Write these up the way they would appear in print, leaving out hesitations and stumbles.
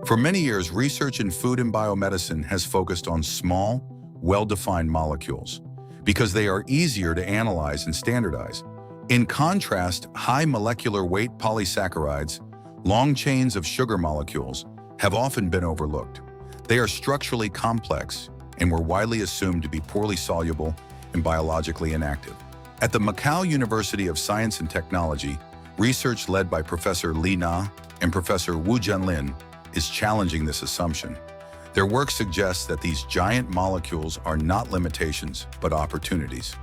For many years, research in food and biomedicine has focused on small, well-defined molecules because they are easier to analyze and standardize. In contrast, high molecular weight polysaccharides, long chains of sugar molecules, have often been overlooked. They are structurally complex and were widely assumed to be poorly soluble and biologically inactive. At the Macau University of Science and Technology, research led by Professor Li Na and Professor Wu Jianlin is challenging this assumption. Their work suggests that these giant molecules are not limitations, but opportunities.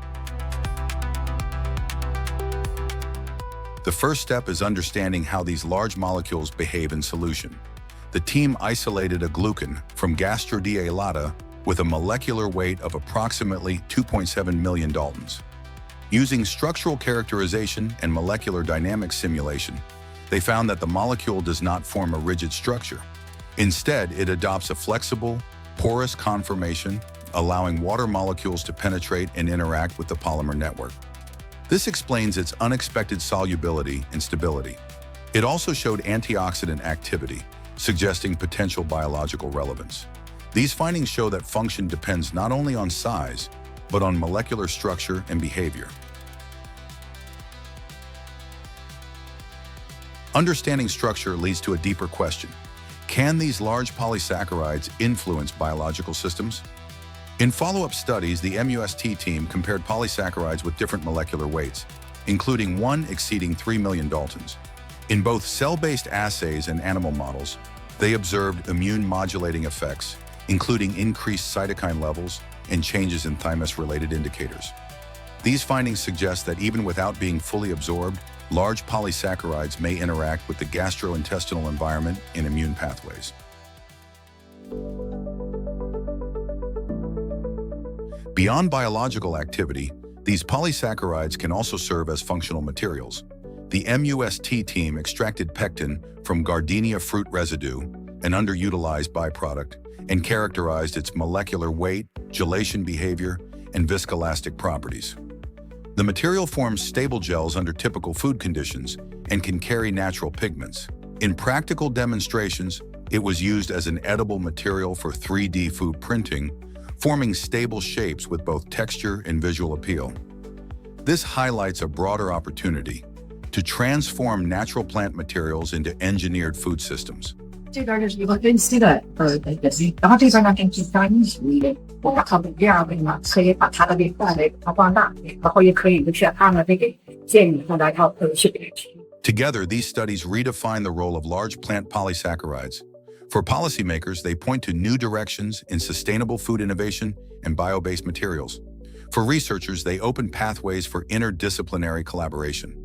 The first step is understanding how these large molecules behave in solution. The team isolated a glucan from Gastrodia elata with a molecular weight of approximately 2.7 million daltons. Using structural characterization and molecular dynamics simulation, they found that the molecule does not form a rigid structure. Instead, it adopts a flexible, porous conformation, allowing water molecules to penetrate and interact with the polymer network. This explains its unexpected solubility and stability. It also showed antioxidant activity, suggesting potential biological relevance. These findings show that function depends not only on size, but on molecular structure and behavior. Understanding structure leads to a deeper question. Can these large polysaccharides influence biological systems? In follow-up studies, the MUST team compared polysaccharides with different molecular weights, including one exceeding 3 million daltons. In both cell-based assays and animal models, they observed immune-modulating effects, including increased cytokine levels and changes in thymus-related indicators. These findings suggest that even without being fully absorbed, large polysaccharides may interact with the gastrointestinal environment in immune pathways. Beyond biological activity, these polysaccharides can also serve as functional materials. The MUST team extracted pectin from Gardenia fruit residue, an underutilized byproduct, and characterized its molecular weight, gelation behavior, and viscoelastic properties. The material forms stable gels under typical food conditions and can carry natural pigments. In practical demonstrations, it was used as an edible material for 3D food printing, forming stable shapes with both texture and visual appeal. This highlights a broader opportunity to transform natural plant materials into engineered food systems. 这边就是一个分析的分析，然后这边呢根据相应属于我们考虑这样的呢，可以把它的这个范围把它放大，然后也可以就是它的这个建议后来它去给提。Together, these studies redefine the role of large plant polysaccharides. For policymakers, they point to new directions in sustainable food innovation and bio-based materials. For researchers, they open pathways for interdisciplinary collaboration.